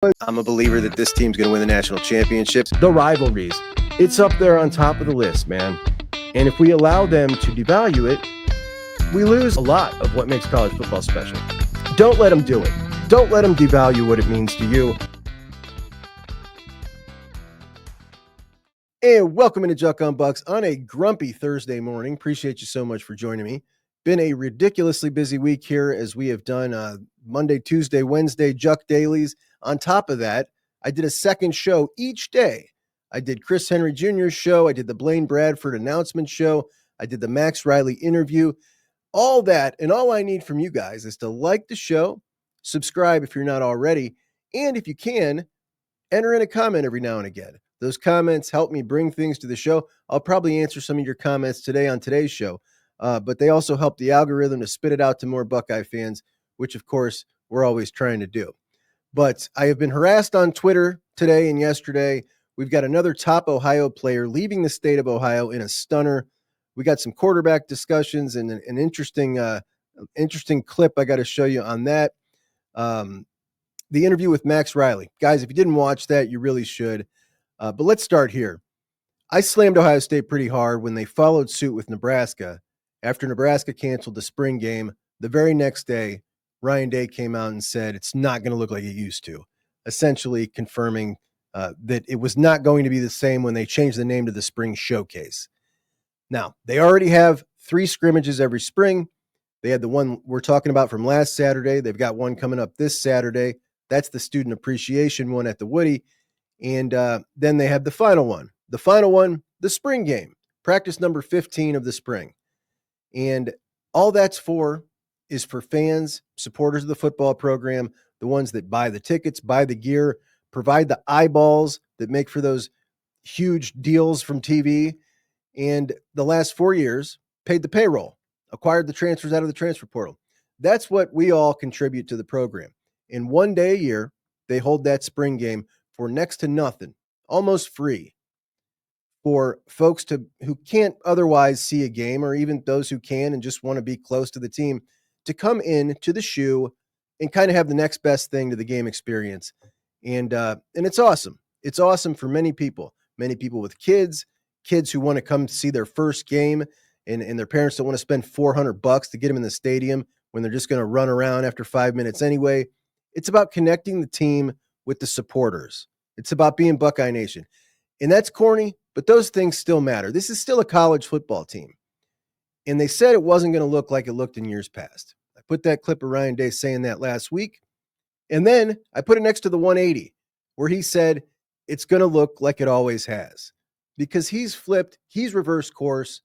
I'm a believer that this team's going to win the national championships. The rivalries, it's up there on top of the list, man. And if we allow them to devalue it, we lose a lot of what makes college football special. Don't let them do it. Don't let them devalue what it means to you. And welcome into JUCK on Bucks on a grumpy Thursday morning. Appreciate you so much for joining me. Been a ridiculously busy week here as we have done Monday, Tuesday, Wednesday, JUCK dailies. On top of that, I did a second show each day. I did Chris Henry Jr.'s show. I did the Blaine Bradford announcement show. I did the Max Riley interview. All that, and all I need from you guys is to like the show, subscribe if you're not already, and if you can, enter in a comment every now and again. Those comments help me bring things to the show. I'll probably answer some of your comments today on today's show, but they also help the algorithm to spit it out to more Buckeye fans, which, of course, we're always trying to do. But I have been harassed on Twitter today and yesterday. We've got another top Ohio player leaving the state of Ohio in a stunner. We got some quarterback discussions and an interesting clip I got to show you on that. The interview with Max Riley. Guys, if you didn't watch that, you really should. But let's start here. I slammed Ohio State pretty hard when they followed suit with Nebraska. After Nebraska canceled the spring game, the very next day, Ryan Day came out and said it's not going to look like it used to, essentially confirming that it was not going to be the same when they changed the name to the Spring Showcase. Now, they already have 3 scrimmages every spring. They had the one we're talking about from last Saturday. They've got one coming up this Saturday. That's the student appreciation one at the Woody. And then they have the final one. The final one, the spring game, practice number 15 of the spring. And all that's for is for fans, supporters of the football program, the ones that buy the tickets, buy the gear, provide the eyeballs that make for those huge deals from TV. And the last 4 years paid the payroll, acquired the transfers out of the transfer portal. That's what we all contribute to the program. In one day a year, they hold that spring game for next to nothing, almost free, for folks who can't otherwise see a game, or even those who can and just want to be close to the team, to come in to the shoe and kind of have the next best thing to the game experience. And it's awesome. It's awesome for many people with kids who want to come see their first game, and their parents don't want to spend $400 to get them in the stadium when they're just going to run around after 5 minutes anyway. It's about connecting the team with the supporters. It's about being Buckeye Nation. And that's corny, but those things still matter. This is still a college football team. And they said it wasn't going to look like it looked in years past. I put that clip of Ryan Day saying that last week. And then I put it next to the 180, where he said it's going to look like it always has. Because he's flipped, he's reversed course,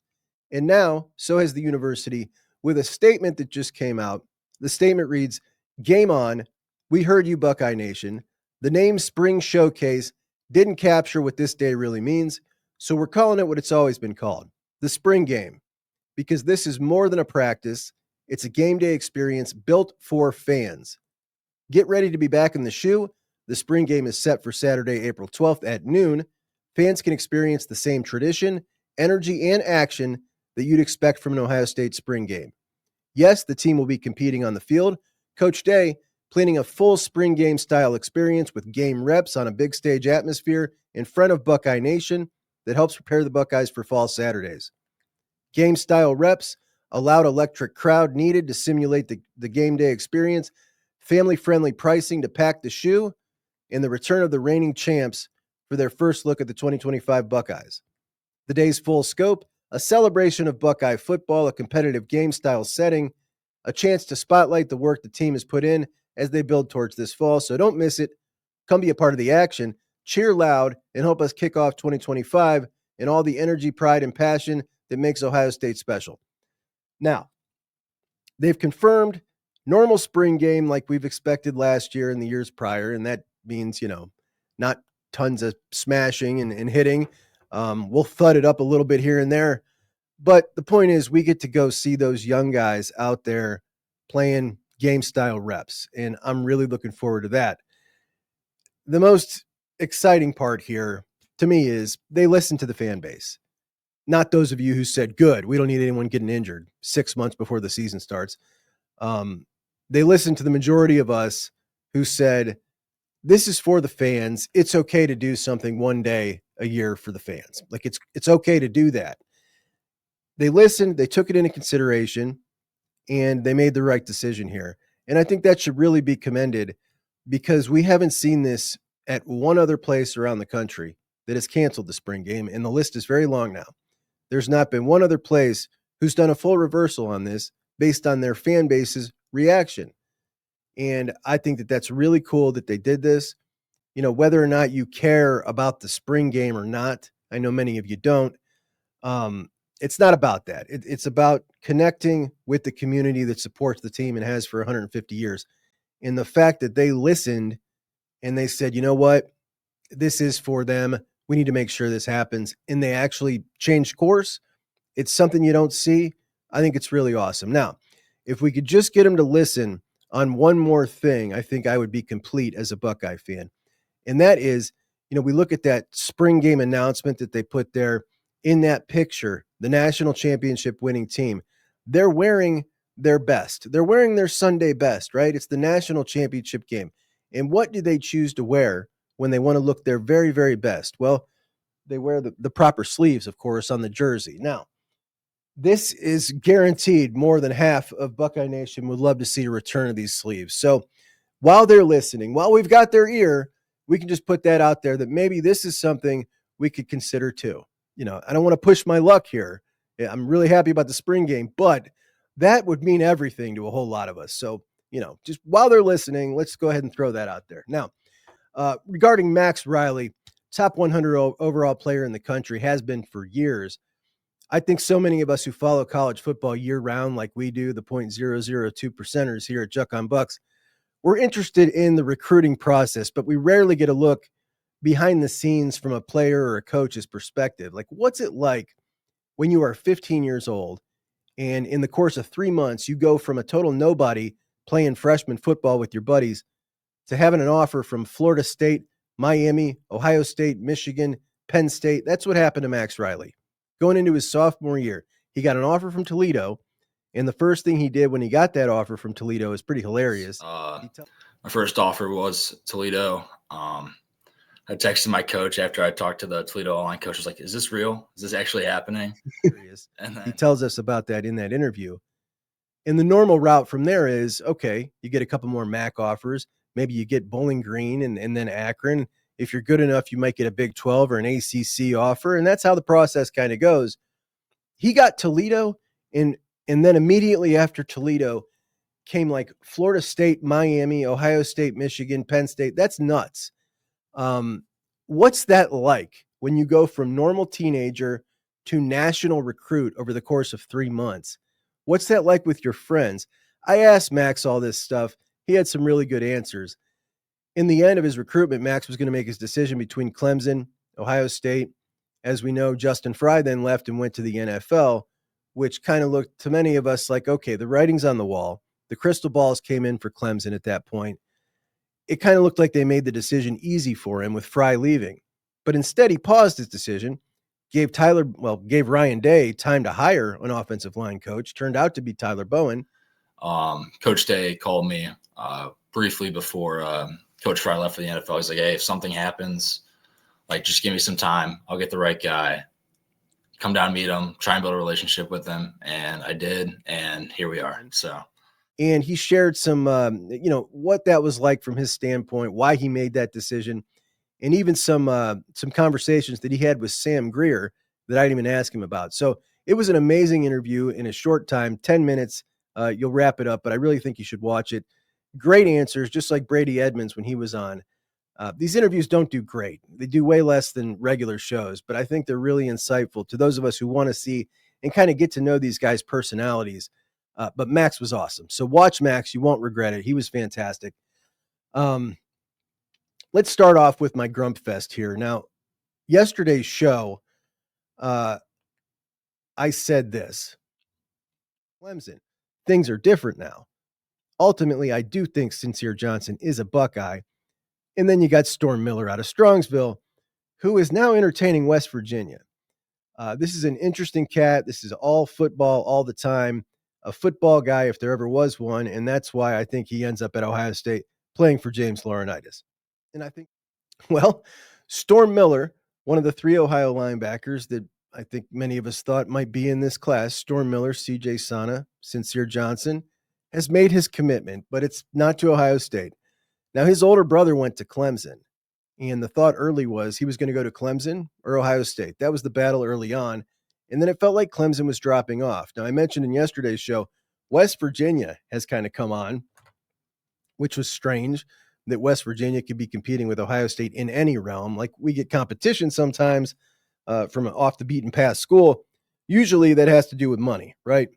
and now so has the university with a statement that just came out. The statement reads, "Game on. We heard you, Buckeye Nation. The name Spring Showcase didn't capture what this day really means, so we're calling it what it's always been called, the spring game. Because this is more than a practice. It's a game day experience built for fans. Get ready to be back in the shoe. The spring game is set for Saturday, April 12th at noon. Fans can experience the same tradition, energy, and action that you'd expect from an Ohio State spring game. Yes, the team will be competing on the field. Coach Day planning a full spring game style experience with game reps on a big stage atmosphere in front of Buckeye Nation that helps prepare the Buckeyes for fall Saturdays. Game style reps, a loud electric crowd needed to simulate the game day experience, family-friendly pricing to pack the shoe, and the return of the reigning champs for their first look at the 2025 Buckeyes. The day's full scope, a celebration of Buckeye football, a competitive game-style setting, a chance to spotlight the work the team has put in as they build towards this fall. So don't miss it. Come be a part of the action, cheer loud, and help us kick off 2025 in all the energy, pride, and passion that makes Ohio State special." Now, they've confirmed normal spring game like we've expected last year and the years prior, and that means, not tons of smashing and hitting. We'll thud it up a little bit here and there. But the point is, we get to go see those young guys out there playing game-style reps, and I'm really looking forward to that. The most exciting part here, to me, is they listen to the fan base. Not those of you who said, good, we don't need anyone getting injured 6 months before the season starts. They listened to the majority of us who said, this is for the fans. It's okay to do something one day a year for the fans. Like it's okay to do that. They listened, they took it into consideration, and they made the right decision here. And I think that should really be commended because we haven't seen this at one other place around the country that has canceled the spring game, and the list is very long now. There's not been one other place who's done a full reversal on this based on their fan base's reaction. And I think that that's really cool that they did this. You know, whether or not you care about the spring game or not, I know many of you don't. It's not about that. It's about connecting with the community that supports the team and has for 150 years. And the fact that they listened and they said, you know what, this is for them. We need to make sure this happens. And they actually changed course. It's something you don't see. I think it's really awesome. Now, if we could just get them to listen on one more thing, I think I would be complete as a Buckeye fan. And that is, you know, we look at that spring game announcement that they put there in that picture, the national championship winning team. They're wearing their best. They're wearing their Sunday best, right? It's the national championship game. And what do they choose to wear when they want to look their very, very best? Well, they wear the proper sleeves, of course, on the jersey. Now, this is guaranteed more than half of Buckeye Nation would love to see a return of these sleeves. So while they're listening, while we've got their ear, we can just put that out there that maybe this is something we could consider too. You know, I don't want to push my luck here. I'm really happy about the spring game, but that would mean everything to a whole lot of us. So, you know, just while they're listening, let's go ahead and throw that out there. Now, regarding Max Riley, top 100 overall player in the country, has been for years. I think so many of us who follow college football year round, like we do, the 0.002 percenters here at JUCK on Bucks, we're interested in the recruiting process, but we rarely get a look behind the scenes from a player or a coach's perspective. Like, what's it like when you are 15 years old and in the course of 3 months, you go from a total nobody playing freshman football with your buddies to having an offer from Florida State, Miami, Ohio State, Michigan, Penn State? That's what happened to Max Riley. Going into his sophomore year, he got an offer from Toledo, and the first thing he did when he got that offer from Toledo is pretty hilarious. My first offer was Toledo. I texted my coach after I talked to the Toledo online coach. I was like, is this real? Is this actually happening? And then he tells us about that in that interview. And the normal route from there is, okay, you get a couple more MAC offers. Maybe you get Bowling Green and then Akron. If you're good enough, you might get a Big 12 or an ACC offer. And that's how the process kind of goes. He got Toledo, and then immediately after Toledo came like Florida State, Miami, Ohio State, Michigan, Penn State. That's nuts. What's that like when you go from normal teenager to national recruit over the course of 3 months? What's that like with your friends? I asked Max all this stuff. He had some really good answers. In the end of his recruitment, Max was going to make his decision between Clemson, Ohio State. As we know, Justin Fry then left and went to the NFL, which kind of looked to many of us like, okay, the writing's on the wall. The crystal balls came in for Clemson at that point. It kind of looked like they made the decision easy for him with Fry leaving. But instead, he paused his decision, gave Ryan Day time to hire an offensive line coach. Turned out to be Tyler Bowen. Coach Day called me briefly before Coach Fry left for the NFL. He's like, hey, if something happens, like, just give me some time. I'll get the right guy. Come down, meet him, try and build a relationship with him. And I did, and here we are. So, and he shared some, what that was like from his standpoint, why he made that decision, and even some conversations that he had with Sam Greer that I didn't even ask him about. So it was an amazing interview in a short time, 10 minutes. You'll wrap it up, but I really think you should watch it. Great answers, just like Brady Edmonds when he was on. These interviews don't do great. They do way less than regular shows, but I think they're really insightful to those of us who want to see and kind of get to know these guys' personalities. But Max was awesome. So watch Max. You won't regret it. He was fantastic. Let's start off with my Grump Fest here. Now, yesterday's show, I said this. Clemson, things are different now. Ultimately, I do think Sincere Johnson is a Buckeye. And then you got Storm Miller out of Strongsville, who is now entertaining West Virginia. This is an interesting cat. This is all football all the time. A football guy, if there ever was one. And that's why I think he ends up at Ohio State playing for James Laurinaitis. And I think, well, Storm Miller, one of the 3 Ohio linebackers that I think many of us thought might be in this class, Storm Miller, CJ Sana, Sincere Johnson, has made his commitment, but it's not to Ohio State. Now, his older brother went to Clemson, and the thought early was he was going to go to Clemson or Ohio State. That was the battle early on, and then it felt like Clemson was dropping off. Now, I mentioned in yesterday's show, West Virginia has kind of come on, which was strange that West Virginia could be competing with Ohio State in any realm. Like, we get competition sometimes from an off the beaten path school. Usually that has to do with money, right?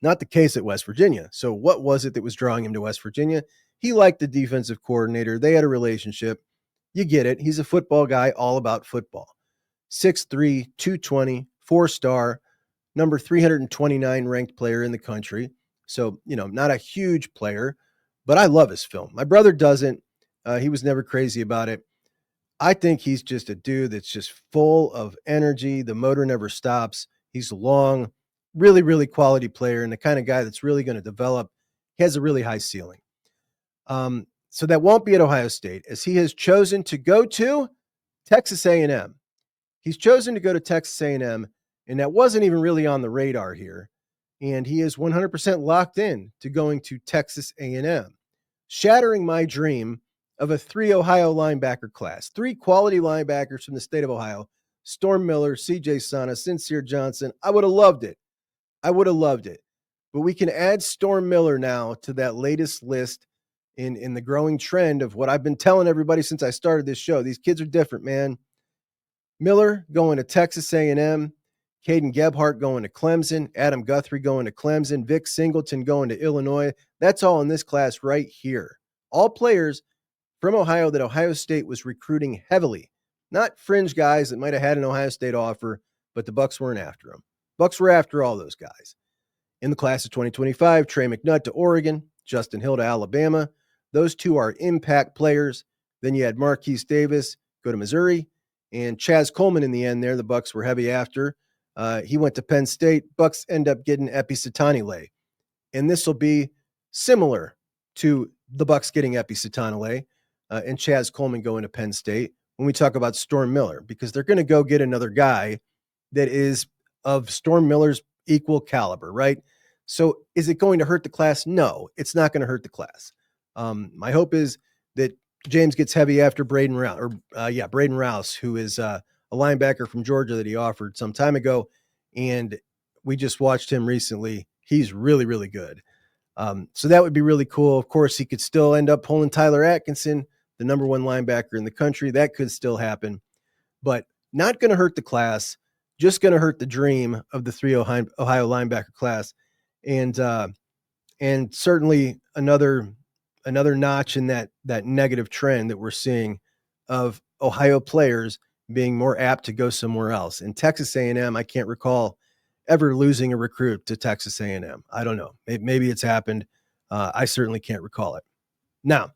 Not the case at West Virginia. So what was it that was drawing him to West Virginia? He liked the defensive coordinator. They had a relationship. You get it. He's a football guy, all about football. 6'3", 220, 4-star, number 329 ranked player in the country. So, not a huge player, but I love his film. My brother doesn't. He was never crazy about it. I think he's just a dude that's just full of energy. The motor never stops. He's long, really, really quality player, and the kind of guy that's really going to develop. He has a really high ceiling. So that won't be at Ohio State, as he has chosen to go to Texas A&M. He's chosen to go to Texas A&M, and that wasn't even really on the radar here. And he is 100% locked in to going to Texas A&M, shattering my dream of a 3 Ohio linebacker class. 3 quality linebackers from the state of Ohio: Storm Miller, CJ Sana, Sincere Johnson. I would have loved it. But we can add Storm Miller now to that latest list in the growing trend of what I've been telling everybody since I started this show. These kids are different, man. Miller going to Texas A&M, Caden Gebhardt going to Clemson, Adam Guthrie going to Clemson, Vic Singleton going to Illinois. That's all in this class right here. All players from Ohio that Ohio State was recruiting heavily. Not fringe guys that might have had an Ohio State offer, but the Bucks weren't after them. Bucks were after all those guys. In the class of 2025, Trey McNutt to Oregon, Justin Hill to Alabama. Those 2 are impact players. Then you had Marquise Davis go to Missouri, and Chaz Coleman in the end there, the Bucks were heavy after. He went to Penn State. Bucks end up getting Epi Satanile. And this will be similar to the Bucks getting Epi Satanile and Chaz Coleman going to Penn State when we talk about Storm Miller, because they're going to go get another guy that is of Storm Miller's equal caliber, right? So is it going to hurt the class? No, it's not going to hurt the class. My hope is that James gets heavy after Braden Rouse, who is a linebacker from Georgia that he offered some time ago. And we just watched him recently. He's really, really good. So that would be really cool. Of course, he could still end up pulling Tyler Atkinson, the number 1 linebacker in the country. That could still happen, but not going to hurt the class, just going to hurt the dream of the 3 Ohio linebacker class. And certainly another notch in that negative trend that we're seeing of Ohio players being more apt to go somewhere else. In Texas A&M, I can't recall ever losing a recruit to Texas A&M. I don't know. Maybe it's happened. I certainly can't recall it. Now,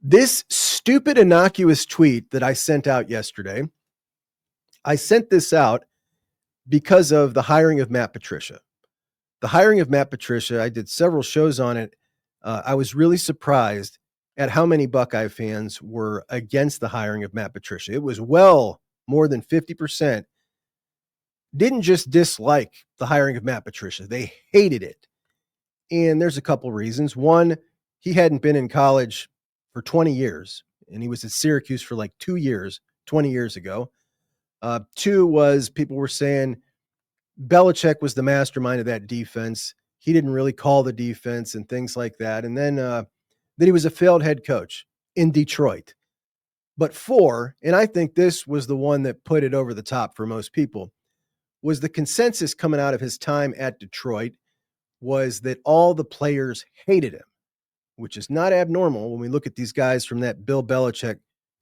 this stupid, innocuous tweet that I sent out yesterday, I sent this out because of the hiring of Matt Patricia. The hiring of Matt Patricia, I did several shows on it. I was really surprised at how many Buckeye fans were against the hiring of Matt Patricia. It was well more than 50%. Didn't just dislike the hiring of Matt Patricia. They hated it. And there's a couple reasons. One, he hadn't been in college for 20 years, and he was at Syracuse for like 2 years, 20 years ago. 2 was people were saying Belichick was the mastermind of that defense. He didn't really call the defense and things like that. And then that he was a failed head coach in Detroit. But 4, and I think this was the one that put it over the top for most people, was the consensus coming out of his time at Detroit was that all the players hated him, which is not abnormal when we look at these guys from that Bill Belichick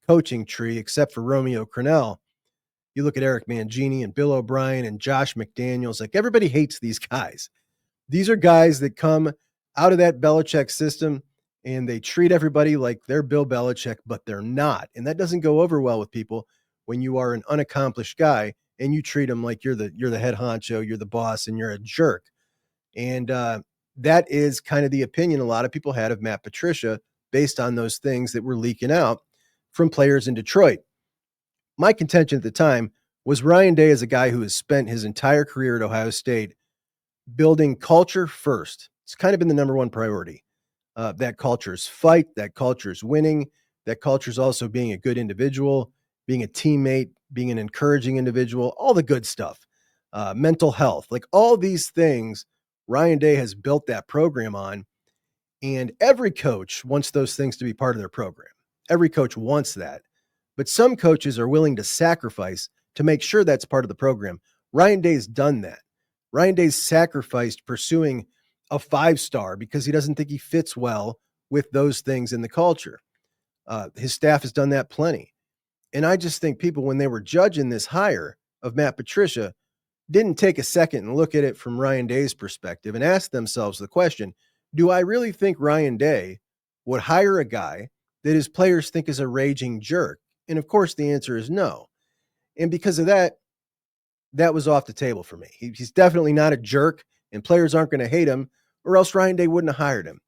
coaching tree, except for Romeo Crennel. You look at Eric Mangini and Bill O'Brien and Josh McDaniels, like everybody hates these guys. These are guys that come out of that Belichick system and they treat everybody like they're Bill Belichick, but they're not. And that doesn't go over well with people when you are an unaccomplished guy and you treat them like you're the head honcho, you're the boss, and you're a jerk. And that is kind of the opinion a lot of people had of Matt Patricia based on those things that were leaking out from players in Detroit. My contention at the time was Ryan Day is a guy who has spent his entire career at Ohio State building culture first. It's kind of been the number one priority. That culture is fight. That culture is winning. That culture is also being a good individual, being a teammate, being an encouraging individual, all the good stuff. Mental health, like all these things, Ryan Day has built that program on. And every coach wants those things to be part of their program. Every coach wants that. But some coaches are willing to sacrifice to make sure that's part of the program. Ryan Day's done that. Ryan Day's sacrificed pursuing a 5-star because he doesn't think he fits well with those things in the culture. His staff has done that plenty. And I just think people, when they were judging this hire of Matt Patricia, didn't take a second and look at it from Ryan Day's perspective and ask themselves the question, do I really think Ryan Day would hire a guy that his players think is a raging jerk? And of course, the answer is no. And because of that, that was off the table for me. He's definitely not a jerk, and players aren't going to hate him, or else Ryan Day wouldn't have hired him.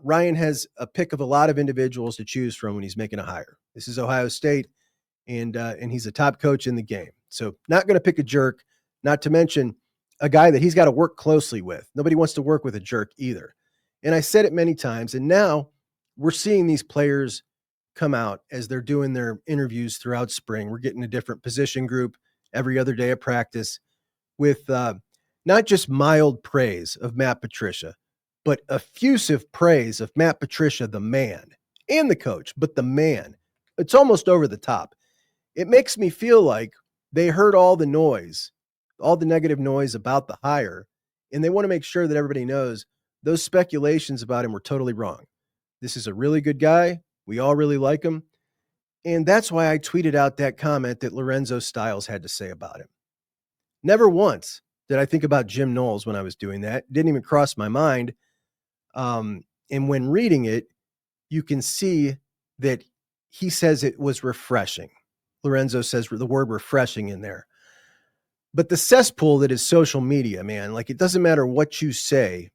Ryan has a pick of a lot of individuals to choose from when he's making a hire. This is Ohio State, and he's a top coach in the game. So not going to pick a jerk, not to mention a guy that he's got to work closely with. Nobody wants to work with a jerk either. And I said it many times, and now we're seeing these players come out as they're doing their interviews throughout spring. We're getting a different position group every other day of practice with not just mild praise of Matt Patricia, but effusive praise of Matt Patricia, the man, and the coach, but the man. It's almost over the top. It makes me feel like they heard all the noise, all the negative noise about the hire, and they want to make sure that everybody knows those speculations about him were totally wrong. This is a really good guy. We all really like him. And that's why I tweeted out that comment that Lorenzo Styles had to say about him. Never once did I think about Jim Knowles when I was doing that. It didn't even cross my mind. And when reading it, you can see that he says it was refreshing. Lorenzo says the word refreshing in there. But the cesspool that is social media, man, like it doesn't matter what you say.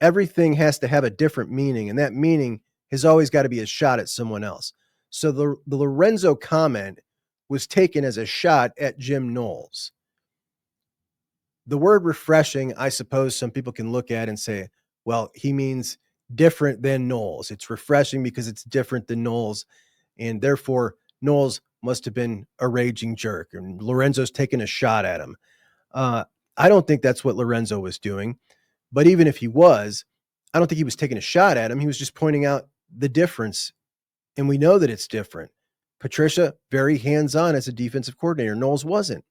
Everything has to have a different meaning, and that meaning has always got to be a shot at someone else. So the Lorenzo comment was taken as a shot at Jim Knowles. The word refreshing, I suppose some people can look at and say, well, he means different than Knowles. It's refreshing because it's different than Knowles, and therefore Knowles must have been a raging jerk, and Lorenzo's taking a shot at him. I don't think that's what Lorenzo was doing, but even if he was, I don't think he was taking a shot at him. He was just pointing out the difference, and we know that it's different. Patricia, very hands-on as a defensive coordinator. Knowles wasn't.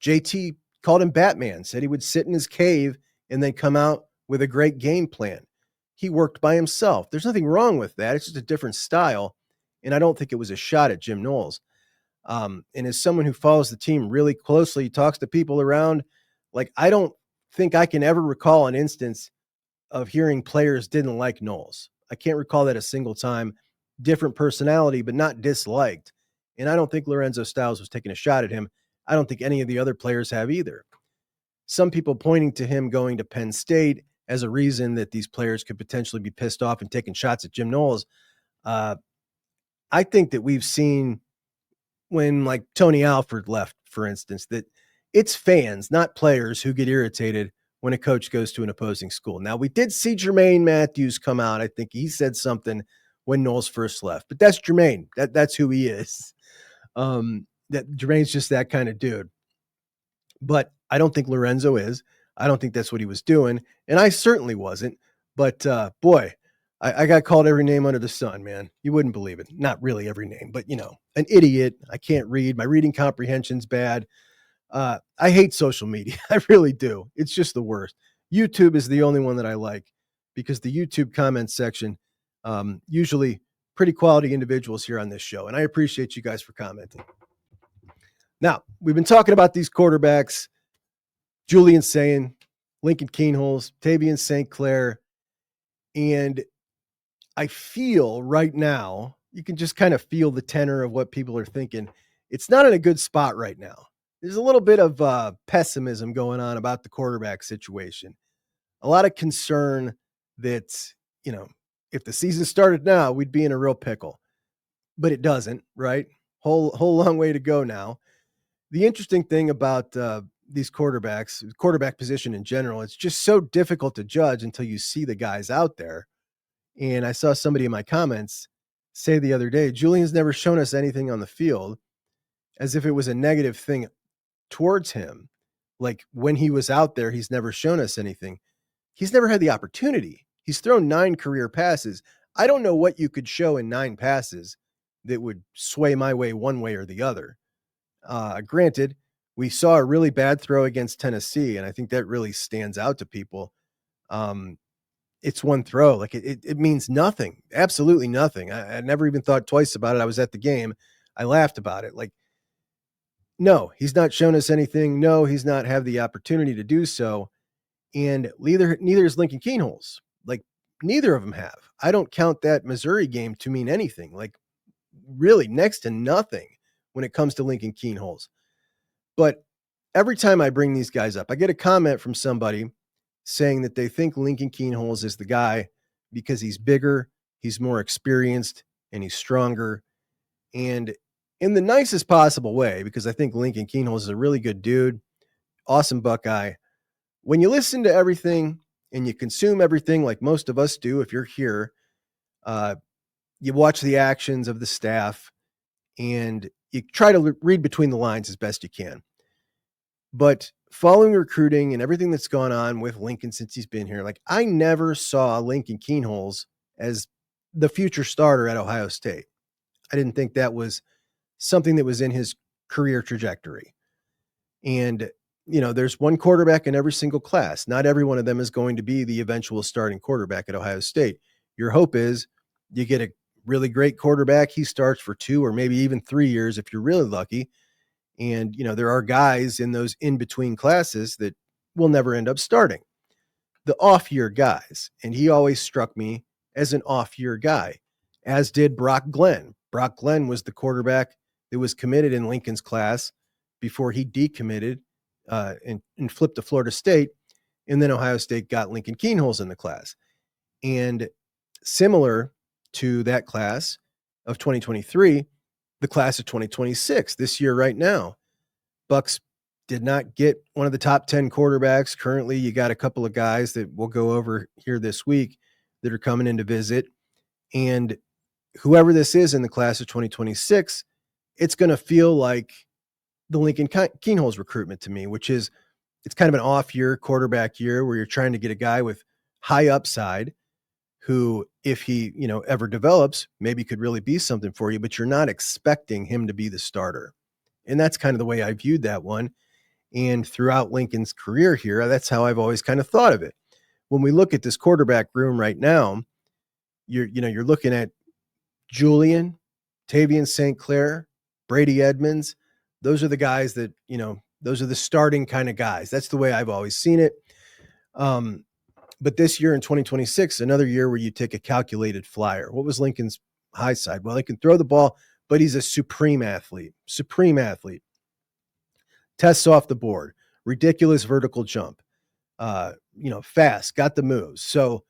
JT called him Batman, said he would sit in his cave and then come out with a great game plan. He worked by himself. There's nothing wrong with that. It's just a different style, and I don't think it was a shot at Jim Knowles. And as someone who follows the team really closely, talks to people around, like I don't think I can ever recall an instance of hearing players didn't like Knowles. I can't recall that a single time. Different personality, but not disliked. And I don't think Lorenzo Styles was taking a shot at him. I don't think any of the other players have either. Some people pointing to him going to Penn State as a reason that these players could potentially be pissed off and taking shots at Jim Knowles. I think that we've seen when like Tony Alford left, for instance, that it's fans, not players, who get irritated when a coach goes to an opposing school. Now, we did see Jermaine Matthews come out. I think he said something when Knowles first left, but that's Jermaine. That's who he is. That Jermaine's just that kind of dude. But I don't think Lorenzo is. I don't think that's what he was doing, and I certainly wasn't. But boy, I got called every name under the sun, man. You wouldn't believe it. Not really every name, but you know, an idiot. I can't read. My reading comprehension's bad. I hate social media. I really do. It's just the worst. YouTube is the only one that I like because the YouTube comment section, usually pretty quality individuals here on this show. And I appreciate you guys for commenting. Now, we've been talking about these quarterbacks, Julian Sayin, Lincoln Kienholz, Tavian St. Clair. And I feel right now, you can just kind of feel the tenor of what people are thinking. It's not in a good spot right now. There's a little bit of pessimism going on about the quarterback situation. A lot of concern that, you know, if the season started now, we'd be in a real pickle. But it doesn't, right? Whole long way to go now. The interesting thing about these quarterbacks, quarterback position in general, it's just so difficult to judge until you see the guys out there. And I saw somebody in my comments say the other day, Julian's never shown us anything on the field, as if it was a negative thing towards him. Like when he was out there, he's never shown us anything. He's never had the opportunity. He's thrown 9 career passes. I don't know what you could show in 9 passes that would sway my way one way or the other. Granted, we saw a really bad throw against Tennessee, and I think that really stands out to people. It's one throw. Like it means nothing, absolutely nothing. I never even thought twice about it. I was at the game. I laughed about it. Like, no, he's not shown us anything. No, he's not had the opportunity to do so. And neither is Lincoln Kienholz. Like, neither of them have. I don't count that Missouri game to mean anything. Like, really next to nothing when it comes to Lincoln Kienholz. But every time I bring these guys up, I get a comment from somebody saying that they think Lincoln Kienholz is the guy because he's bigger, he's more experienced, and he's stronger. And in the nicest possible way, because I think Lincoln Kienholz is a really good dude, awesome Buckeye. When you listen to everything and you consume everything like most of us do, if you're here, you watch the actions of the staff and you try to read between the lines as best you can. But following recruiting and everything that's gone on with Lincoln since he's been here, like I never saw Lincoln Kienholz as the future starter at Ohio State. I didn't think that was something that was in his career trajectory. And, you know, there's one quarterback in every single class. Not every one of them is going to be the eventual starting quarterback at Ohio State. Your hope is you get a really great quarterback. He starts for 2 or maybe even 3 years if you're really lucky. And, you know, there are guys in those in-between classes that will never end up starting. The off-year guys. And he always struck me as an off-year guy, as did Brock Glenn. Brock Glenn was the quarterback that was committed in Lincoln's class before he decommitted and flipped to Florida State. And then Ohio State got Lincoln Kienholz in the class. And similar to that class of 2023, the class of 2026, this year right now, Bucks did not get one of the top 10 quarterbacks. Currently, you got a couple of guys that we'll go over here this week that are coming in to visit. And whoever this is in the class of 2026, it's going to feel like the Lincoln Kienholz recruitment to me, which is it's kind of an off year, quarterback year, where you're trying to get a guy with high upside who, if he, you know, ever develops, maybe could really be something for you, but you're not expecting him to be the starter. And that's kind of the way I viewed that one. And throughout Lincoln's career here, that's how I've always kind of thought of it. When we look at this quarterback room right now, you're looking at Julian, Tavian St. Clair, Brady Edmonds. Those are the guys that, you know, those are the starting kind of guys. That's the way I've always seen it. But this year in 2026, another year where you take a calculated flyer. What was Lincoln's high side? Well, he can throw the ball, but he's a supreme athlete. Tests off the board, ridiculous vertical jump, fast, got the moves. So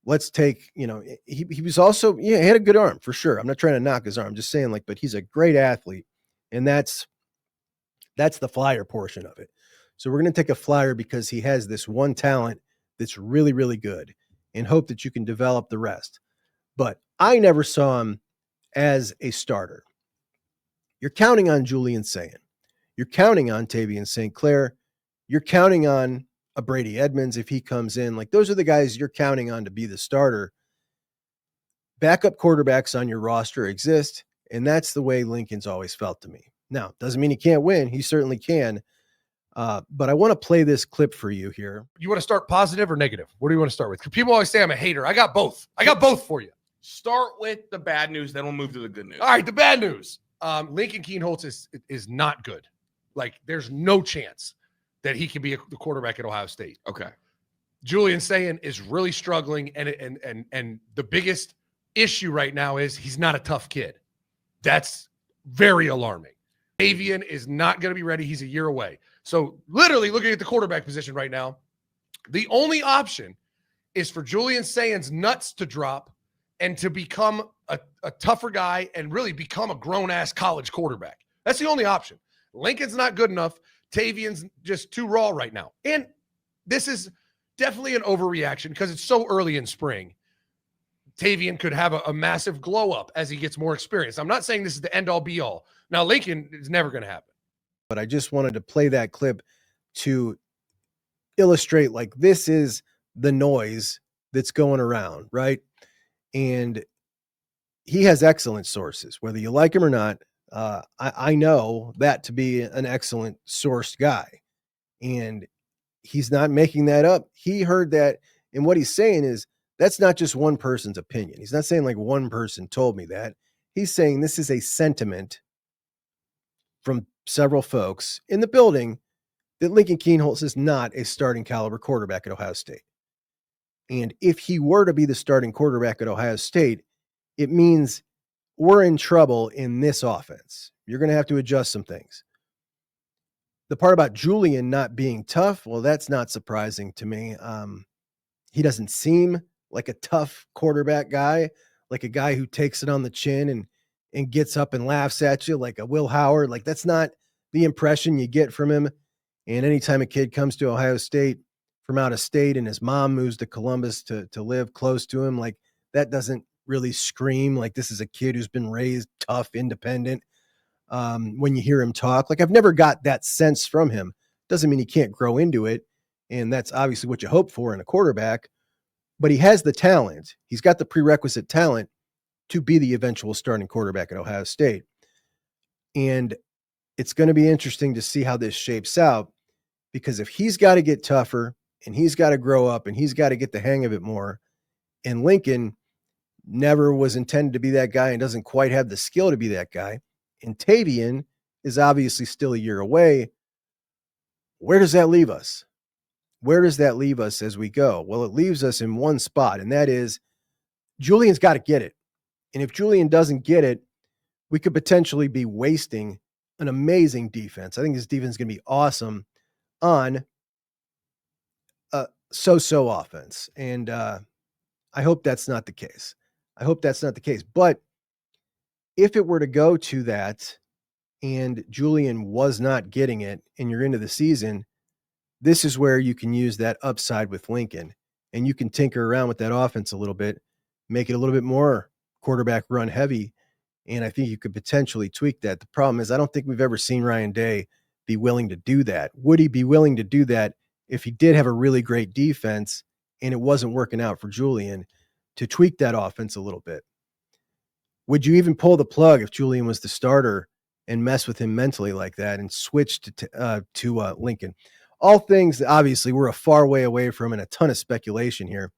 let's take, he was also, he had a good arm for sure. I'm not trying to knock his arm, I'm just saying but he's a great athlete. And that's the flyer portion of it. So we're going to take a flyer because he has this one talent that's really, really good and hope that you can develop the rest. But I never saw him as a starter. You're counting on Julian Sayin. You're counting on Tavian St. Clair. You're counting on a Brady Edmonds if he comes in. Those are the guys you're counting on to be the starter. Backup quarterbacks on your roster exist, and that's the way Lincoln's always felt to me. Now, doesn't mean he can't win. He certainly can. But I want to play this clip for you here. You want to start positive or negative? What do you want to start with? People always say I'm a hater. I got both. I got both for you. Start with the bad news, then we'll move to the good news. All right, the bad news. Lincoln Kienholz is not good. There's no chance that he can be the quarterback at Ohio State. Okay. Julian Sayin is really struggling, and the biggest issue right now is he's not a tough kid. That's very alarming. Tavian is not going to be ready. He's a year away. So literally looking at the quarterback position right now, the only option is for Julian Sayin's nuts to drop and to become a tougher guy and really become a grown-ass college quarterback. That's the only option. Lincoln's not good enough. Tavian's just too raw right now. And this is definitely an overreaction because it's so early in spring. Tavian could have a massive glow up as he gets more experience. I'm not saying this is the end all be all. Now, Lincoln is never going to happen. But I just wanted to play that clip to illustrate, like, this is the noise that's going around, right? And he has excellent sources, whether you like him or not. I know that to be an excellent sourced guy, and he's not making that up. He heard that, and what he's saying is that's not just one person's opinion. He's not saying like one person told me that. He's saying this is a sentiment from several folks in the building that Lincoln Kienholz is not a starting caliber quarterback at Ohio State. And if he were to be the starting quarterback at Ohio State, it means we're in trouble in this offense. You're going to have to adjust some things. The part about Julian not being tough, well, that's not surprising to me. He doesn't seem like a tough quarterback guy, like a guy who takes it on the chin and gets up and laughs at you like a Will Howard. Like, that's not the impression you get from him. And anytime a kid comes to Ohio State from out of state and his mom moves to Columbus to live close to him, like, that doesn't really scream like this is a kid who's been raised tough, independent. When you hear him talk, like, I've never got that sense from him. Doesn't mean he can't grow into it. And that's obviously what you hope for in a quarterback, but he has the talent. He's got the prerequisite talent to be the eventual starting quarterback at Ohio State. And it's going to be interesting to see how this shapes out, because if he's got to get tougher and he's got to grow up and he's got to get the hang of it more, and Lincoln never was intended to be that guy and doesn't quite have the skill to be that guy, and Tavian is obviously still a year away, where does that leave us? Where does that leave us as we go? Well, it leaves us in one spot, and that is Julian's got to get it. And if Julian doesn't get it, we could potentially be wasting an amazing defense. I think this defense is going to be awesome on a so-so offense. And I hope that's not the case. But if it were to go to that and Julian was not getting it and you're into the season, this is where you can use that upside with Lincoln, and you can tinker around with that offense a little bit, make it a little bit more quarterback run heavy. And I think you could potentially tweak that. The problem is I don't think we've ever seen Ryan Day be willing to do that. Would he be willing to do that if he did have a really great defense and it wasn't working out for Julian, to tweak that offense a little bit? Would you even pull the plug if Julian was the starter and mess with him mentally like that and switch to Lincoln? All things that obviously we're a far way away from, and a ton of speculation here,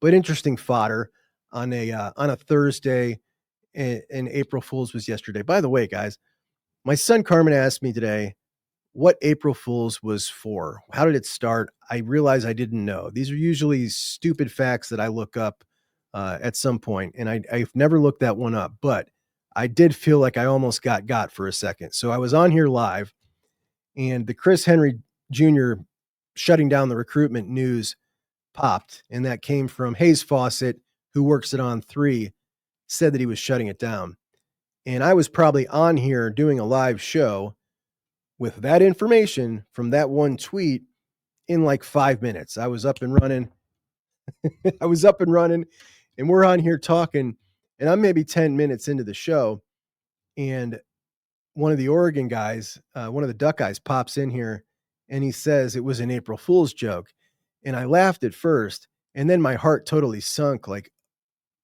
but interesting fodder on a Thursday. And April Fool's was yesterday. By the way, guys, my son Carmen asked me today what April Fool's was for. How did it start? I realized I didn't know. These are usually stupid facts that I look up at some point, and I've never looked that one up, but I did feel like I almost got for a second. So I was on here live, and the Chris Henry Jr. shutting down the recruitment news popped, and that came from Hayes Fawcett, who works at On3, said that he was shutting it down. And I was probably on here doing a live show with that information from that one tweet in like 5 minutes. I was up and running. And we're on here talking, and I'm maybe 10 minutes into the show, and one of the Oregon guys, one of the Duck guys, pops in here and he says it was an April Fool's joke. And I laughed at first, and then my heart totally sunk. Like,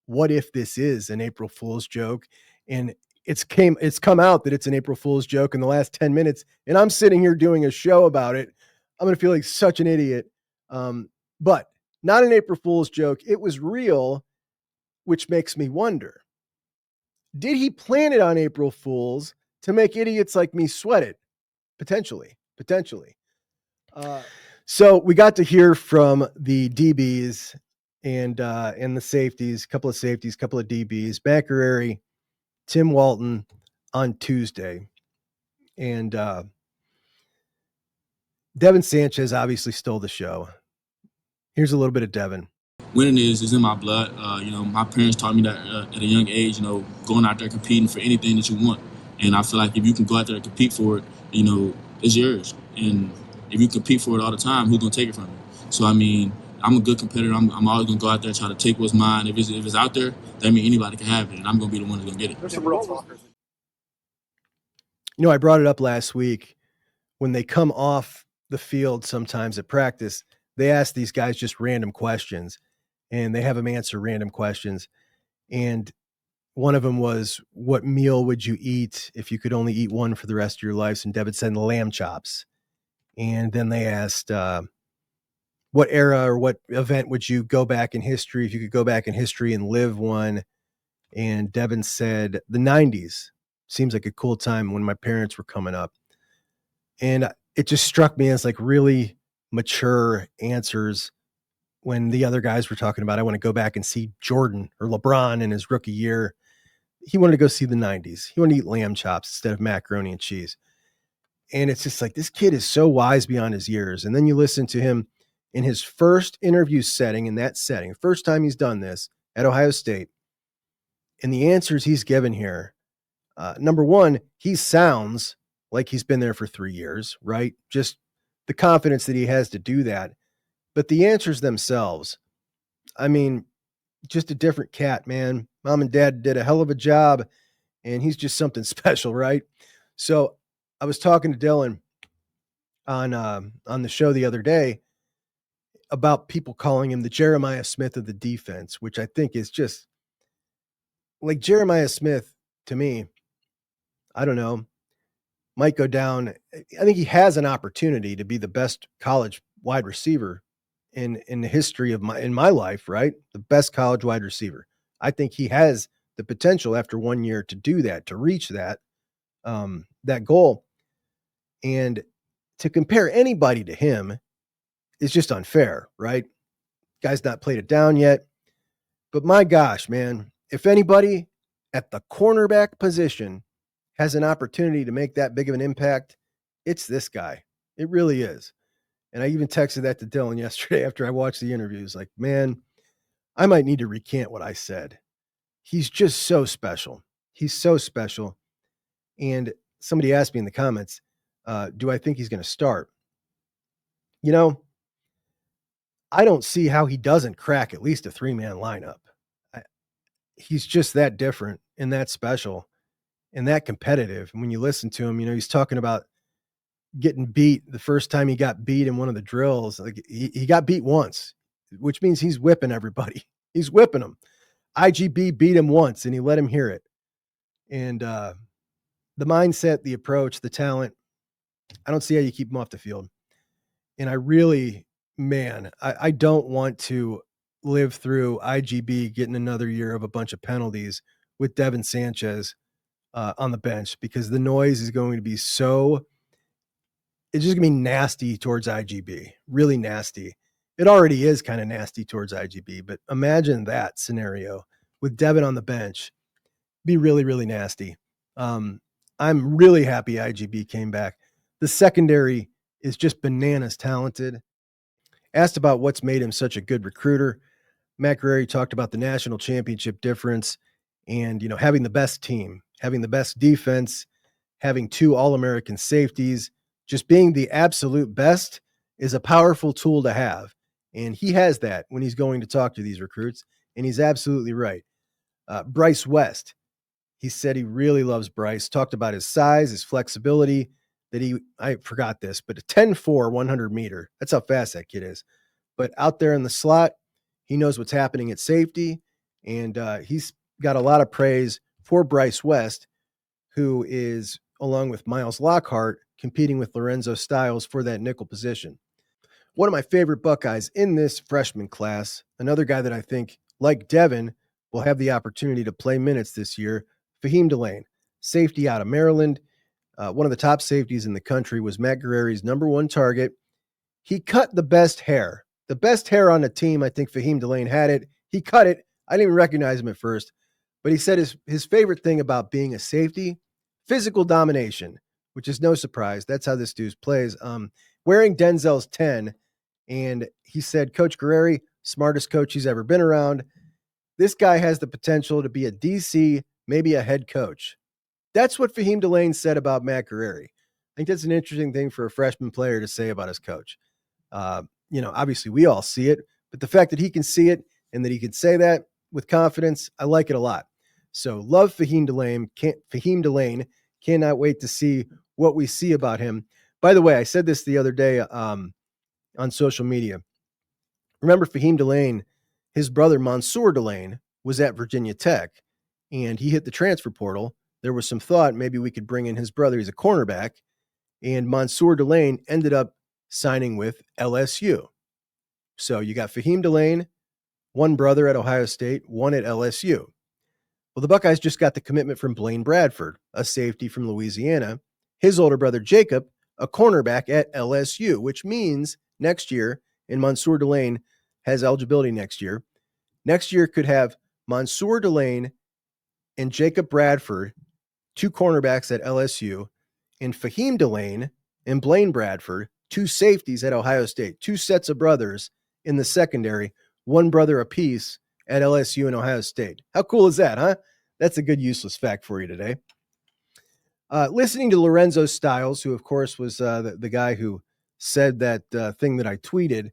what if this is an April Fool's joke? And it's come out that it's an April Fool's joke in the last 10 minutes. And I'm sitting here doing a show about it. I'm going to feel like such an idiot. But not an April Fool's joke. It was real, which makes me wonder, did he plan it on April Fool's to make idiots like me sweat it? Potentially. So we got to hear from the DBs and the safeties, couple of DBs, Bacareri, Tim Walton on Tuesday. And Devin Sanchez obviously stole the show. Here's a little bit of Devin. winning is in my blood. My parents taught me that at a young age, going out there competing for anything that you want. And I feel like if you can go out there and compete for it, it's yours. And if you compete for it all the time, who's going to take it from you? So, I mean, I'm a good competitor. I'm always going to go out there and try to take what's mine. If it's out there, that means anybody can have it, and I'm going to be the one that's going to get it. There's some real talkers. I brought it up last week. When they come off the field sometimes at practice, they ask these guys just random questions, and they have them answer random questions. And one of them was, what meal would you eat if you could only eat one for the rest of your life? And Devin said lamb chops. And then they asked, what era or what event would you go back in history if you could go back in history and live one? And Devin said the 90s. Seems like a cool time when my parents were coming up. And it just struck me as like really mature answers when the other guys were talking about, I want to go back and see Jordan or LeBron in his rookie year. He wanted to go see the 90s. He wanted to eat lamb chops instead of macaroni and cheese. And it's just like, this kid is so wise beyond his years. And then you listen to him in his first interview setting, in that setting, first time he's done this at Ohio State. And the answers he's given here, number one, he sounds like he's been there for 3 years, right? Just the confidence that he has to do that. But the answers themselves, I mean, just a different cat, man. Mom and dad did a hell of a job, and he's just something special, right? So I was talking to Dylan on the show the other day about people calling him the Jeremiah Smith of the defense, which I think is just like Jeremiah Smith to me. I don't know, might go down. I think he has an opportunity to be the best college wide receiver in the history of my life, right? The best college wide receiver. I think he has the potential after 1 year to do that, to reach that goal. And to compare anybody to him is just unfair, right? Guy's not played it down yet. But my gosh, man, if anybody at the cornerback position has an opportunity to make that big of an impact, it's this guy. It really is. And I even texted that to Dylan yesterday after I watched the interviews. Like, man, I might need to recant what I said. He's just so special. He's so special. And somebody asked me in the comments, do I think he's going to start? I don't see how he doesn't crack at least a 3-man lineup. He's just that different and that special and that competitive. And when you listen to him, he's talking about getting beat the first time he got beat in one of the drills. Like he got beat once, which means he's whipping everybody. He's whipping them. IGB beat him once and he let him hear it. And the mindset, the approach, the talent, I don't see how you keep him off the field. And I really, man, I don't want to live through IGB getting another year of a bunch of penalties with Devin Sanchez on the bench, because the noise is going to be it's just going to be nasty towards IGB, really nasty. It already is kind of nasty towards IGB, but imagine that scenario with Devin on the bench. Be really, really nasty. I'm really happy IGB came back. The secondary is just bananas talented. Asked about what's made him such a good recruiter, Matt Guerrieri talked about the national championship difference and, having the best team, having the best defense, having 2 All-American safeties, just being the absolute best is a powerful tool to have. And he has that when he's going to talk to these recruits. And he's absolutely right. Bryce West, he said he really loves Bryce, talked about his size, his flexibility, I forgot this, but a 10-4 100 meter. That's how fast that kid is. But out there in the slot, he knows what's happening at safety. And he's got a lot of praise for Bryce West, who is, along with Miles Lockhart, competing with Lorenzo Styles for that nickel position. One of my favorite Buckeyes in this freshman class, another guy that I think, like Devin, will have the opportunity to play minutes this year, Faheem Delane, safety out of Maryland. One of the top safeties in the country, was Matt Guerrieri's number 1 target. He cut the best hair. The best hair on the team, I think Faheem Delane had it. He cut it. I didn't even recognize him at first. But he said his favorite thing about being a safety, physical domination, which is no surprise. That's how this dude plays. Wearing Denzel's 10. And he said, Coach Guerrieri, smartest coach he's ever been around. This guy has the potential to be a DC, maybe a head coach. That's what Fahim Delanes said about Matt Guerrieri. I think that's an interesting thing for a freshman player to say about his coach. Obviously we all see it, but the fact that he can see it and that he can say that with confidence, I like it a lot. So love Fahim Delane. Cannot wait to see what we see about him. By the way, I said this the other day on social media. Remember Fahim Delane, his brother Mansour Delane was at Virginia Tech, and he hit the transfer portal. There was some thought maybe we could bring in his brother. He's a cornerback, and Mansour Delane ended up signing with LSU. So you got Fahim Delane, one brother at Ohio State, one at LSU. Well, the Buckeyes just got the commitment from Blaine Bradford, a safety from Louisiana, his older brother Jacob, a cornerback at LSU, which means next year, and Mansour Delane has eligibility next year could have Mansour Delane and Jacob Bradford, two cornerbacks at LSU, and Fahim Delane and Blaine Bradford, two safeties at Ohio State, two sets of brothers in the secondary, one brother apiece at LSU and Ohio State. How cool is that, huh? That's a good useless fact for you today. Listening to Lorenzo Styles, who of course was the guy who said that thing that I tweeted,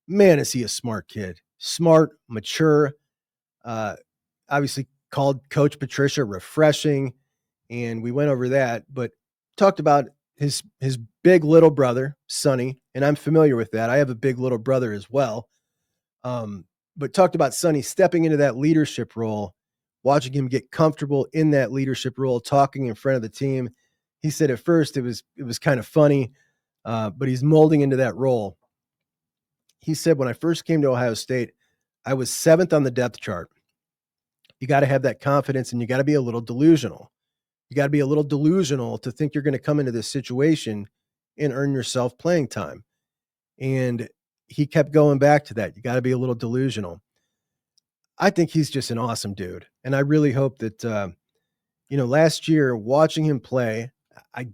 man, is he a smart kid. Smart, mature, obviously called Coach Patricia refreshing, and we went over that, but talked about his big little brother, Sonny, and I'm familiar with that. I have a big little brother as well. But talked about Sonny stepping into that leadership role, watching him get comfortable in that leadership role, talking in front of the team. He said at first it was kind of funny, but he's molding into that role. He said, when I first came to Ohio State, I was 7th on the depth chart. You got to have that confidence, and you got to be a little delusional. You got to be a little delusional to think you're going to come into this situation and earn yourself playing time. And he kept going back to that. You got to be a little delusional. I think he's just an awesome dude. And I really hope that, last year watching him play, I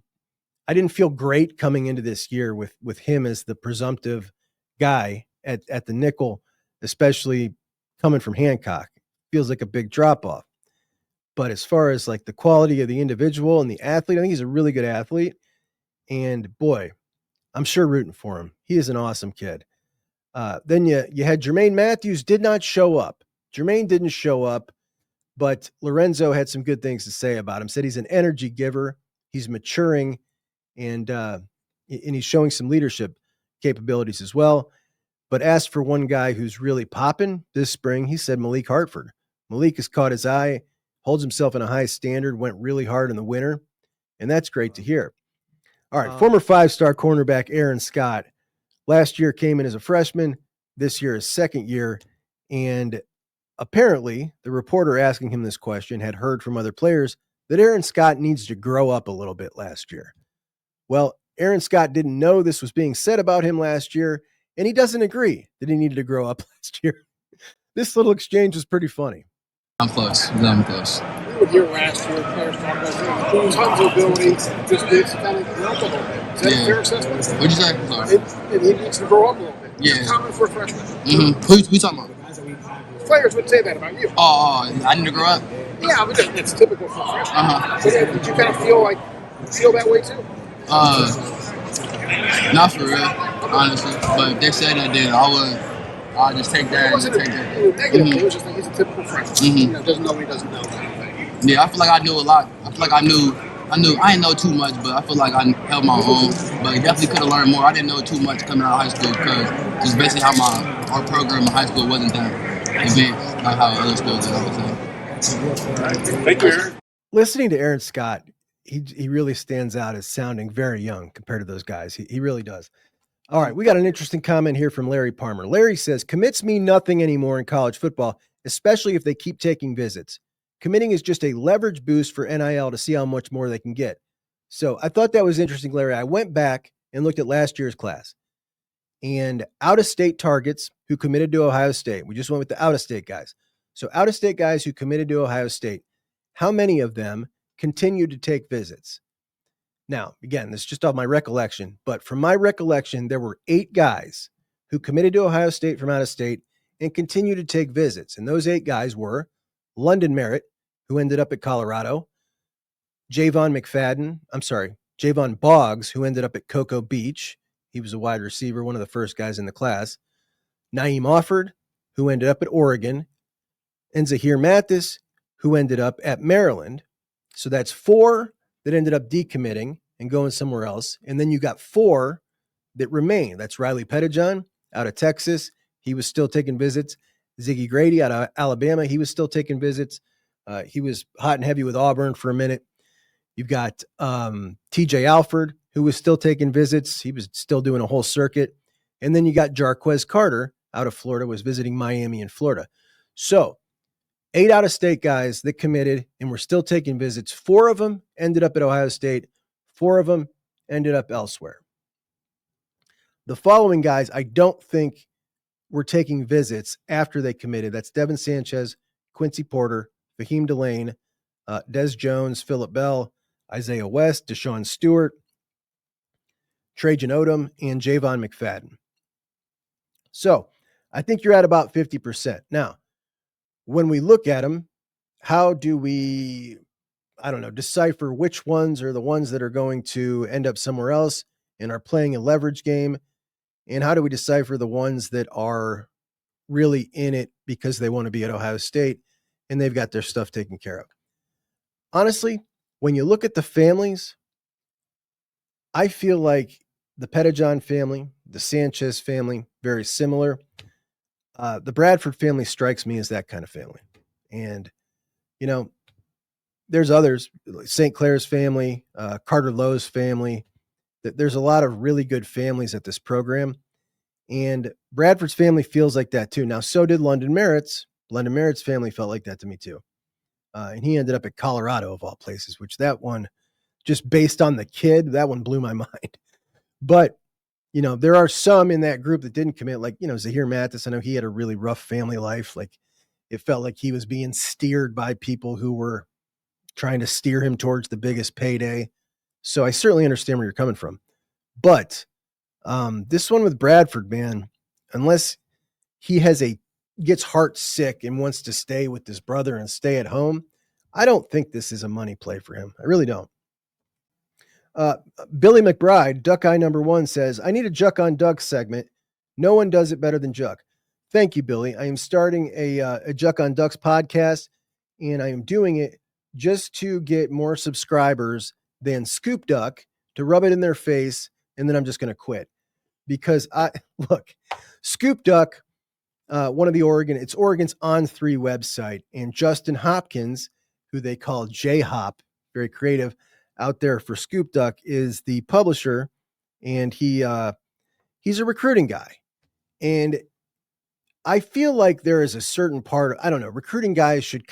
didn't feel great coming into this year with him as the presumptive guy at the nickel, especially coming from Hancock. Feels like a big drop off. But as far as like the quality of the individual and the athlete, I think he's a really good athlete. And boy, I'm sure rooting for him. He is an awesome kid. Then you had Jermaine Matthews did not show up. Jermaine didn't show up, but Lorenzo had some good things to say about him. Said he's an energy giver. He's maturing, and he's showing some leadership capabilities as well. But asked for one guy who's really popping this spring, he said Malik Hartford. Malik has caught his eye, holds himself in a high standard, went really hard in the winter, and that's great to hear. All right, former 5-star cornerback Aaron Scott last year came in as a freshman, this year his second year, and apparently the reporter asking him this question had heard from other players that Aaron Scott needs to grow up a little bit last year. Well, Aaron Scott didn't know this was being said about him last year, and he doesn't agree that he needed to grow up last year. This little exchange was pretty funny. I'm close. I'm close. We were here last year, players talking about tons of ability, just needs to kind of grow up a little bit. Is that a fair assessment? What'd you say? Sorry. And he needs to grow up a little bit. Yeah. It's common for a freshman. Mm-hmm. Who talking about? Players would say that about you. Oh, I need to grow up? Yeah, but that's typical for a freshman. Uh-huh. So did you kind of feel that way too? Not for real, honestly. But if they said that, then I'll just take that. It wasn't a negative. It was just like he's a typical freshman. Doesn't know what he doesn't know. Yeah, I feel like I knew a lot. I feel like I didn't know too much, but I feel like I held my own. But definitely could have learned more. I didn't know too much coming out of high school because just basically how our program in high school wasn't that advanced, not how other schools did, I would say. Thank you, Aaron. Listening to Aaron Scott, he really stands out as sounding very young compared to those guys. He really does. All right, we got an interesting comment here from Larry Palmer. Larry says, commits mean nothing anymore in college football, especially if they keep taking visits. Committing is just a leverage boost for NIL to see how much more they can get. So I thought that was interesting, Larry. I went back and looked at last year's class. And out-of-state targets who committed to Ohio State, we just went with the out-of-state guys. So out-of-state guys who committed to Ohio State, how many of them continued to take visits? Now, again, this is just off my recollection, but from my recollection, there were 8 guys who committed to Ohio State from out of state, and continue to take visits. And those 8 guys were London Merritt, who ended up at Colorado, Javon Boggs, who ended up at Cocoa Beach. He was a wide receiver, one of the first guys in the class. Naeem Offord, who ended up at Oregon, and Zahir Mathis, who ended up at Maryland. So that's 4 that ended up decommitting and going somewhere else. And then you got 4 that remain. That's Riley Pettijohn out of Texas. He was still taking visits. Ziggy Grady out of Alabama. He was still taking visits. He was hot and heavy with Auburn for a minute. You've got TJ Alford, who was still taking visits. He was still doing a whole circuit. And then you got Jarquez Carter out of Florida, was visiting Miami and Florida. So 8 out-of-state guys that committed and were still taking visits. 4 of them ended up at Ohio State. 4 of them ended up elsewhere. The following guys, I don't think were taking visits after they committed. That's Devin Sanchez, Quincy Porter, Fahim Delane, Des Jones, Phillip Bell, Isaiah West, Deshaun Stewart, Trajan Odom, and Javon McFadden. So I think you're at about 50%. Now, when we look at them, how do we, decipher which ones are the ones that are going to end up somewhere else and are playing a leverage game? And how do we decipher the ones that are really in it because they want to be at Ohio State and they've got their stuff taken care of? Honestly, when you look at the families, I feel like the Pettijohn family, the Sanchez family, very similar. The Bradford family strikes me as that kind of family. And, there's others, St. Clair's family, Carter Lowe's family. There's a lot of really good families at this program. And Bradford's family feels like that too. Now, so did London Merritt's. London Merritt's family felt like that to me too. And he ended up at Colorado of all places, which that one, just based on the kid, that one blew my mind. But, there are some in that group that didn't commit, like, Zahir Mathis. I know he had a really rough family life. Like, it felt like he was being steered by people who were trying to steer him towards the biggest payday. So I certainly understand where you're coming from. But this one with Bradford, man, unless he gets heart sick and wants to stay with his brother and stay at home, I don't think this is a money play for him. I really don't. Billy McBride, Duck Eye number 1, says, I need a Juck on Duck segment. No one does it better than Juck. Thank you, Billy. I am starting a Juck on Ducks podcast, and I am doing it just to get more subscribers than Scoop Duck to rub it in their face, and then I'm just going to quit. Because Scoop Duck, one of the it's Oregon's On3 website, and Justin Hopkins, who they call J-Hop, very creative, out there for Scoop Duck, is the publisher, and he's a recruiting guy. And I feel like there is a certain part of, recruiting guys should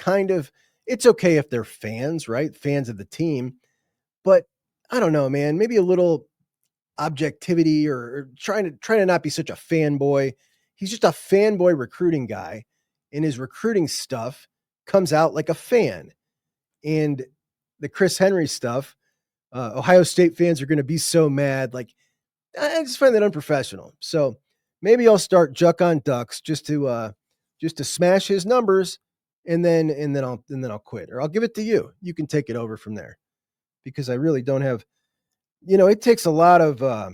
it's okay if they're fans, right? Fans of the team. But I don't know, man, maybe a little objectivity or trying to not be such a fanboy. He's just a fanboy recruiting guy, and his recruiting stuff comes out like a fan. And the Chris Henry stuff, Ohio State fans are going to be so mad. Like, I just find that unprofessional. So maybe I'll start Juck on Ducks just to smash his numbers, and then I'll quit, or I'll give it to you. You can take it over from there, because I really don't have, it takes a lot of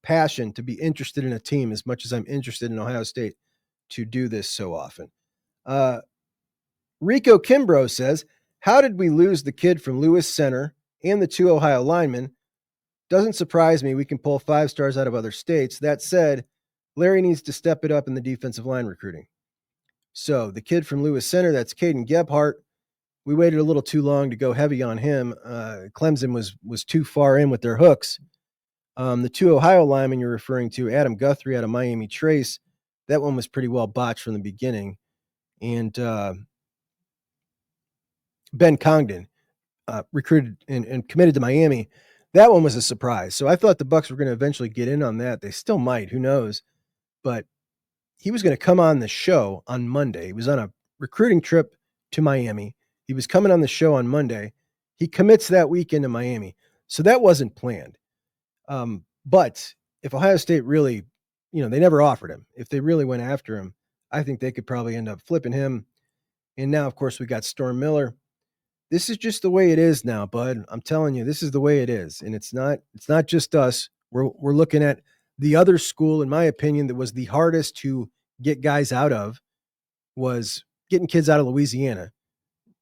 passion to be interested in a team as much as I'm interested in Ohio State to do this so often. Rico Kimbrough says, how did we lose the kid from Lewis Center and the 2 Ohio linemen? Doesn't surprise me. We can pull 5 stars out of other states. That said, Larry needs to step it up in the defensive line recruiting. So the kid from Lewis Center, that's Caden Gebhart. We waited a little too long to go heavy on him. Clemson was too far in with their hooks. The 2 Ohio linemen you're referring to, Adam Guthrie out of Miami Trace, that one was pretty well botched from the beginning. And Ben Congdon, recruited and committed to Miami. That one was a surprise. So I thought the Bucs were going to eventually get in on that. They still might, who knows? But he was going to come on the show on Monday. He was on a recruiting trip to Miami. He was coming on the show on Monday. He commits that weekend to Miami. So that wasn't planned. But if Ohio State really, they never offered him. If they really went after him, I think they could probably end up flipping him. And now, of course, we got Storm Miller. This is just the way it is now, bud. I'm telling you, this is the way it is. And it's not just us. We're looking at the other school, in my opinion, that was the hardest to get guys out of, was getting kids out of Louisiana,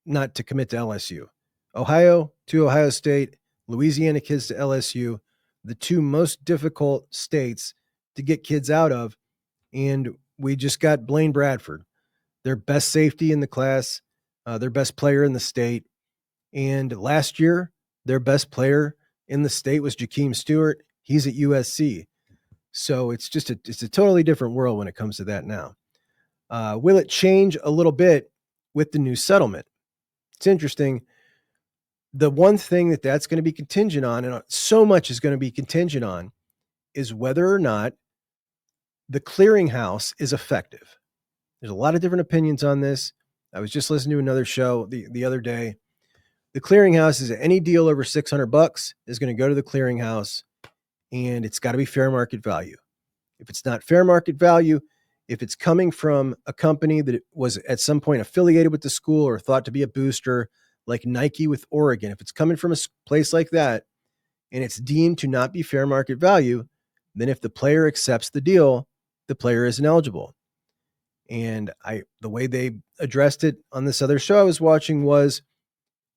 not to commit to LSU. Ohio to Ohio State, Louisiana kids to LSU, the two most difficult states to get kids out of. And we just got Blaine Bradford, their best safety in the class, their best player in the state. And last year, their best player in the state was Jakeem Stewart. He's at USC. So it's just it's a totally different world when it comes to that now. Will it change a little bit with the new settlement? It's interesting. The one thing that's going to be contingent on, and so much is going to be contingent on, is whether or not the clearinghouse is effective. There's a lot of different opinions on this. I was just listening to another show the other day. The clearinghouse is any deal over $600 is going to go to the clearinghouse, and it's got to be fair market value. If it's not fair market value, if it's coming from a company that was at some point affiliated with the school or thought to be a booster, like Nike with Oregon, if it's coming from a place like that and it's deemed to not be fair market value, then if the player accepts the deal, the player is ineligible. And the way they addressed it on this other show I was watching was,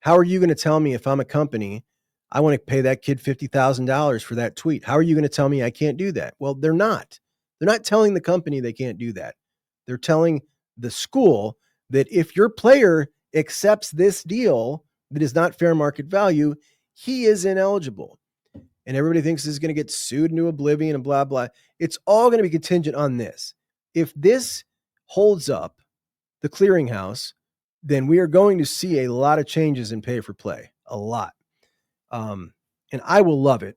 how are you going to tell me if I'm a company, I want to pay that kid $50,000 for that tweet? How are you going to tell me I can't do that? Well, they're not. They're not telling the company they can't do that. They're telling the school that if your player accepts this deal that is not fair market value, he is ineligible. And everybody thinks this is going to get sued into oblivion and blah, blah. It's all going to be contingent on this. If this holds up the clearinghouse, then we are going to see a lot of changes in pay for play, a lot. And I will love it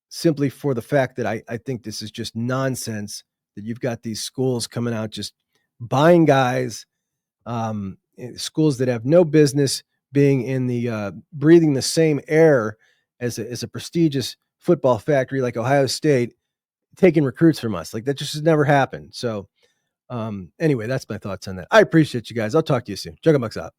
simply for the fact that I think this is just nonsense, that you've got these schools coming out just buying guys, schools that have no business being in the breathing the same air as a prestigious football factory like Ohio State, taking recruits from us. Like, that just has never happened. So anyway, that's my thoughts on that. I appreciate you guys. I'll talk to you soon. JUCK out.